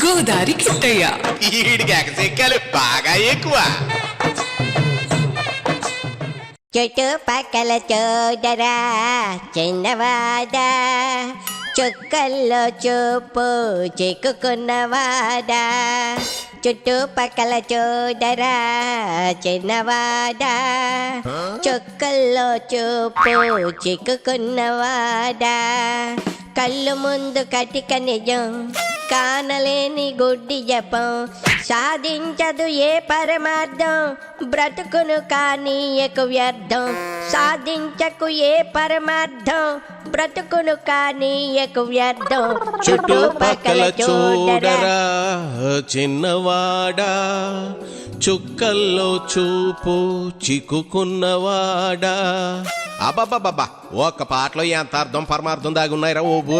గోదారి కిట్టయ్య. ఈడికి ఎగసెక్కాలు బాగా ఎక్కువ. చుట్టుపక్కల చూడరా చిన్నవాడా, చుక్కల్లో చూపు చిక్కుకున్నవాడా. చుట్టుపక్కల చూడరా చిన్నవాడా, చుక్కల్లో చూపు చిక్కుకున్నవాడా. కళ్ళు ముందు కటిక నిజం, కానలేని గుడ్డి జపం, సాధించదు ఏ పరమార్థం, బ్రతుకును కానీ ఎకు వ్యర్థం. సాధించకు ఏ పరమార్థం, బ్రతుకును కానీ ఎకు వ్యర్థం. చుట్టుపక్కల చూడరా చిన్నవాడా, చుక్కల్లో చూపు చిక్కుకున్నవాడా. అబ్బాబ్బాబ్బా, ఒక్క పాటలో ఎంత అర్థం పరమార్థం దాగున్నాయిరా ఓబు.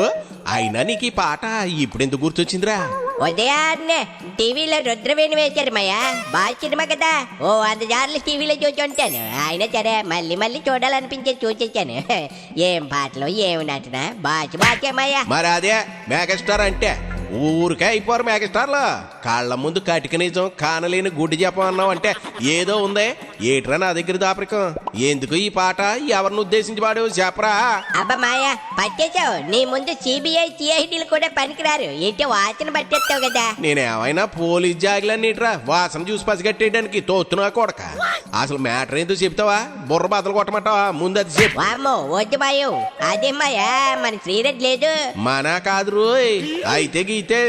అయినా నీకు ఈ పాట ఇప్పుడెందుకు గుర్తొచ్చిందిరా? ఉదయాన్నే టీవీలో రుద్రవేణి వేశారు మయ్యా, బాగా సినిమా కదా. 100 సార్లు టీవీలో చూసి ఉంటాను. అయినా సరే మళ్ళీ మళ్ళీ చూడాలనిపించే చూసేసాను. ఏం పాటలు ఏం నటన, బాచమయ్యా. మరి అదే మెగాస్టార్ అంటే ఊరికే అయిపోరు మెగాస్టార్లు. కాళ్ళ ముందు కటిక నిజం, కానలేని గుడ్డి చెప్పం అన్నావు అంటే ఏదో ఉందే. ఏట్రా నా దగ్గర దాపరికం? ఎందుకు ఈ పాట, ఎవరిని ఉద్దేశించి పాడు చెప్పరా? అబ్బా మాయా, పట్టేశావు. నీ ముందు సిబిఐ సిఐడీలు కూడా పనికిరారు. ఏంటో వాసన పట్టేస్తావు కదా. నేనేమైనా పోలీస్ జాగిలన్నీట్రా వాసన చూసి పసిగట్టేయడానికి తోస్తున్నా కొడక. అసలు మ్యాటర్ ఏందో చెప్తావా? బుర్ర బద్దలు కొట్టమంటావా? ముందు అది చెప్పు. వామ్మో వద్దు మాయో, అదే మాయా మన శ్రీరెడ్డి లేదు. మన కాదు రోయ్, అయితే గీతే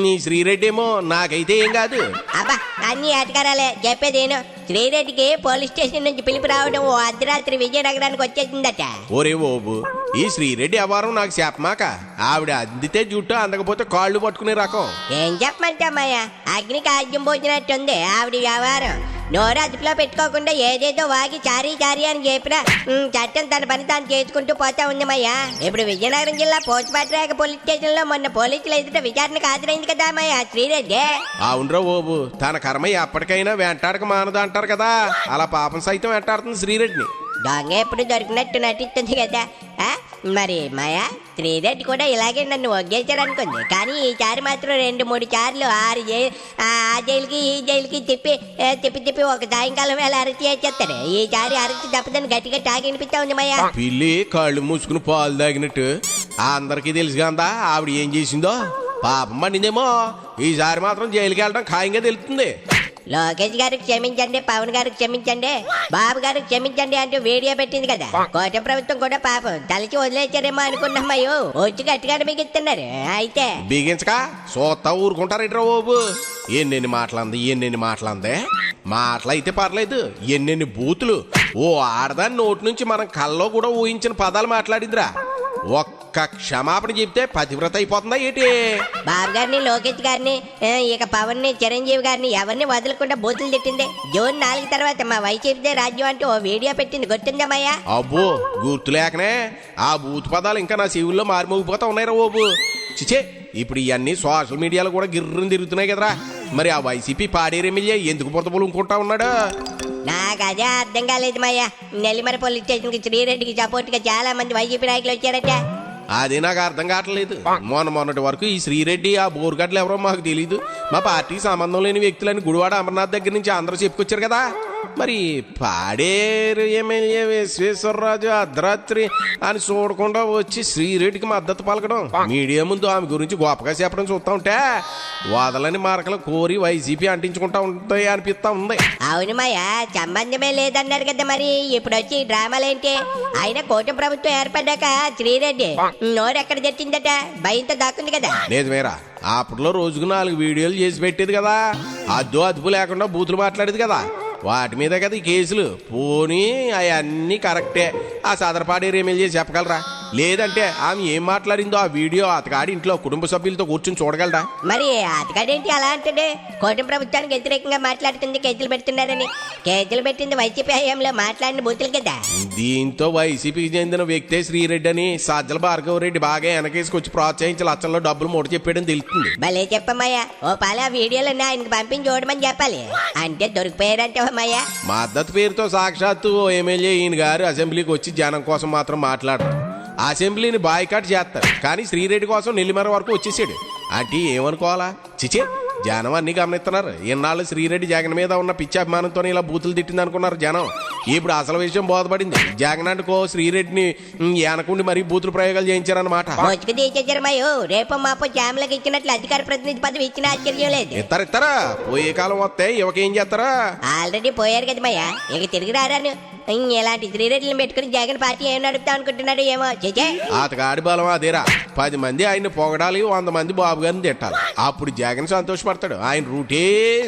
నీ శ్రీరెడ్డి ఏమో, నాకైతే ఏం కాదు. అబ్బా అన్ని అటకారాలే చెప్పేదేను. శ్రీరెడ్డికి పోలీస్ స్టేషన్ నుంచి పిలుపు రావడం ఓ అర్ధరాత్రి విజయనగరానికి వచ్చేసిందట. ఒరే ఓబు, ఈ శ్రీరెడ్డి వ్యవహారం నాకు చెప్పమాక. ఆవిడ అందితే జుట్టు, అందకపోతే కాళ్ళు పట్టుకునే రకం. ఏం చెప్పమంటామయ్యా, అగ్నికి ఆజ్యం పోచినట్టుంది ఆవిడ వ్యవహారం. నోరు అదుపులో పెట్టుకోకుండా ఏదేదో వాగి చారీ అని చెప్పినా చట్టం తన పని తాను చేసుకుంటూ పోతా ఉందమ్మయ్యా. ఇప్పుడు విజయనగరం జిల్లా పోచపాట్రాక పోలీస్ స్టేషన్ లో మొన్న పోలీసులు ఎదుట విచారణకు హాజరైంది కదా అమ్మయ్యా శ్రీరెడ్డి. అవునరా ఓబు, తన కర్మ ఎప్పటికైనా వెంటాడక మానదు అంటారు కదా, అలా పాపం సైతం వెంటాడుతుంది శ్రీరెడ్డిని. దొంగ ఎప్పుడు దొరికినట్టు నటిస్తుంది కదా. మరి మాయా శ్రీరెడ్డి కూడా ఇలాగే నన్ను ఒగ్గేశారు అనుకుంది. కానీ ఈసారి మాత్రం 2-3 సార్లు ఆ జైలుకి ఈ జైలుకి తిప్పి ఒక సాయంకాలం వేళ అరెస్ట్ చేసేస్తాడు. ఈసారి అరెస్ట్ తప్పదని గట్టిగా తాగినిపిస్తా ఉంది మాయా. పిల్లి కాళ్ళు మూసుకుని పాలు తాగినట్టు అందరికీ తెలుసు కదా ఆవిడ ఏం చేసిందో. పాపం పండిందేమో. ఈసారి మాత్రం జైలుకి వెళ్ళడం ఖాయంగా తెలుస్తుంది. లోకేష్ గారికి క్షమించండి, పవన్ గారికి క్షమించండి, బాబు గారికి క్షమించండి అంటూ వీడియో పెట్టింది కదా. కోట ప్రభుత్వం కూడా పాపం తలచి వదిలేచారేమో అనుకున్నామయ్యో, వచ్చి గట్టిగా బిగిస్తున్నారు. అయితే బిగించక సోత్తా ఊరుకుంటారేట్రా ఓబు. ఎన్నెన్ని మాటలందే. మాటలైతే పర్లేదు, ఎన్నెన్ని బూతులు. ఓ ఆడదాని నోటి నుంచి మనం కల్లో కూడా ఊహించిన పదాలు మాట్లాడిందిరా. ఒక్క క్షమాపణ చెప్తే పతివ్రత అయిపోతుందా ఏంటి? బాబు గారిని, లోకేష్ గారిని, ఇక పవన్ ని, చిరంజీవి గారిని ఎవరిని వదలకుండా బూతులు తిట్టింది. జూన్ 4 తర్వాత మా వైసీపీ రాజ్యం అంటూ ఓ వీడియో పెట్టింది, గుర్తుందమ్మయ్యా? అబ్బో గుర్తు లేకనే ఆ బూత్ పదాలు ఇంకా నా చెవుల్లో మారిమోగిపోతా ఉన్నాయిరా ఓబు. చిచే, ఇప్పుడు ఇవన్నీ సోషల్ మీడియాలో కూడా గిర్రని తిరుగుతున్నాయి కదరా. మరి ఆ వైసీపీ పాడేరు ఎమ్మెల్యే ఎందుకు పొందుకుంటా ఉన్నాడు? నాకు అదే అర్థం కాలేదు మాయా. నెల్లిమర పోలీస్ స్టేషన్ కి శ్రీరెడ్డికి సపోర్ట్ గా చాలా మంది వైసీపీ నాయకులు వచ్చారట. అది నాకు అర్థం కావట్లేదు. మొన్నటి వరకు ఈ శ్రీరెడ్డి ఆ బోరుగడ్డలు ఎవరో మాకు తెలీదు, మా పార్టీకి సంబంధం లేని వ్యక్తులని గుడివాడ అమర్నాథ్ దగ్గర నుంచి అందరూ చెప్పుకొచ్చారు కదా. మరి పాడేరు ఎమ్మెల్యే విశ్వేశ్వరరాజు అర్ధరాత్రి అని చూడకుండా వచ్చి శ్రీరెడ్డికి మద్దతు పలకడం, మీడియా ముందు ఆమె గురించి గొప్పగా చెప్పడం చూస్తా ఉంటే వదలని మార్కలు కోరి వైసీపీ అంటించుకుంటా ఉంటాయి అనిపిస్తా ఉంది. అవును మాయా, సంబంధమే లేదన్నారు కదా. మరి ఇప్పుడు వచ్చి డ్రామాలేంటి? ఆయన కూటమి ప్రభుత్వం ఏర్పడ్డాక శ్రీరెడ్డి నోరెక్కడ తెచ్చిందట, భయంతో దాక్కుంది కదా. నిజమేరా, అప్పట్లో రోజుకు 4 వీడియోలు చేసి పెట్టేది కదా. అదుపు లేకుండా బూతులు మాట్లాడేది కదా. వాటి మీద కదా ఈ కేసులు. పోనీ అవన్నీ కరెక్టే. ఆ సదరపాడేరు ఎమ్మెల్యే చెప్పగలరా? లేదంటే ఆమె ఏం మాట్లాడిందో ఆ వీడియో అతగాడి ఇంట్లో కుటుంబ సభ్యులతో కూర్చొని చూడగలరా? మరి అతగాడేంటి అలా అంటే? కూటమి ప్రభుత్వానికి వ్యతిరేకంగా మాట్లాడుతుంది, కేసులు పెడుతున్నారని. కేసులు పెట్టింది వైసీపీ హయాంలో మాట్లాడిన బూతులు కదా. దీంతో వైసీపీకి చెందిన వ్యక్తే శ్రీరెడ్డి అని సజ్జల భార్గవ రెడ్డి బాగా వెనకేసుకొచ్చి ప్రోత్సహించి లక్షల్లో డబ్బులు మూట చెప్పాడని తెలుస్తుంది. భలే చెప్పమ్మయ్యా. ఓ పాల వీడియోలన్నీ ఆయనకు పంపించి చూడమని చెప్పాలి. అంటే దొరికిపోయారంటే అమ్మయ్యా. మద్దతు పేరుతో సాక్షాత్తు ఓ ఎమ్మెల్యే ఈయన గారు అసెంబ్లీకి వచ్చి జనం కోసం మాత్రం మాట్లాడరు. అసెంబ్లీని బాయ్కాట్ చేస్తారు. కానీ శ్రీరెడ్డి కోసం నెల్లిమర వరకు వచ్చేసాడు. అంటే ఏమనుకోవాలా చిచి జనం అన్ని గమనిస్తున్నారు. ఇన్నాళ్ళు శ్రీరెడ్డి జగన్ మీద ఉన్న పిచ్చి అభిమానంతో ఇలా బూతులు తిట్టింది అనుకున్నారు జనం. ఇప్పుడు అసలు విషయం బోధపడింది. జగన్ అంటుకో శ్రీరెడ్డిని వెనకుండి మరీ బూతులు ప్రయోగాలు చేయించారన్నమాట. మోచుకు తీసేచ్చారు మాయో. రేపు మాపో జామ్లకు ఇచ్చినట్లు అధికార ప్రతినిధి పదవి ఇచ్చిన ఆశ్చర్యం లేదు. ఇస్తారా పోయే కాలం వస్తే యువకేం చేస్తారా? ఆల్రెడీ పోయారు కదా మయ్య, ఇక తిరిగి రారాను. ఇలాంటి శ్రీరెడ్డిని పెట్టుకుని జగన్ పార్టీ ఏం నడుపుతా అనుకుంటున్నాడు ఏమో. చేచే అతగాడి బలం అదేరా. 10 మంది ఆయన్ని పొగడాలి, 100 మంది బాబు గారిని తిట్టాలి. అప్పుడు జగన్ సంతోషపడతాడు. ఆయన రూటే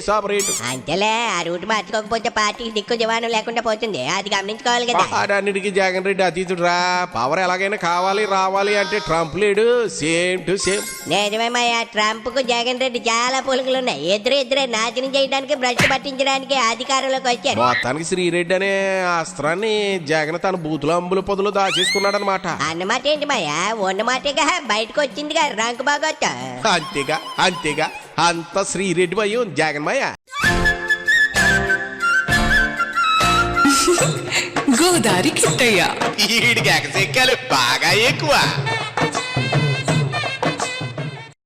సపరేట్. అంతేలే, ఆ రూట్ మార్చుకోకపోతే పార్టీకి దిక్కు జవాను లేకుండా పోతుంది. అది గమనించుకోవాలి కదా. ఆడన్నిటికీ జగన్ రెడ్డి అతీతుడు రా. పవర్ ఎలాగైనా కావాలి రావాలి అంటే ట్రంప్ లేడు. Same to same. నిజమేమయ్యా, ట్రంప్ కు జగన్ రెడ్డి చాలా పోలికలు ఉన్నాయి. ఇద్దరే నాశనం చేయడానికి, భ్రష్టు పట్టించడానికి అధికారంలోకి వచ్చారు. మొత్తానికి శ్రీరెడ్డి అనే అస్త్రాన్ని జగన్ తన బూతులు అంబుల పొదులు దాచేసుకున్నాడు అనమాట. అన్నమాట ఏంటి మాయా, ఉన్నమాటేగా బయటకు వచ్చిందిగా రంకు బాగొత్త. అంతేగా అంత శ్రీరెడ్డి భయం జగన్ మాయ. గోదారి కిట్టయ్య ఈడికి ఎగసెక్కాలి బాగా ఎక్కువ.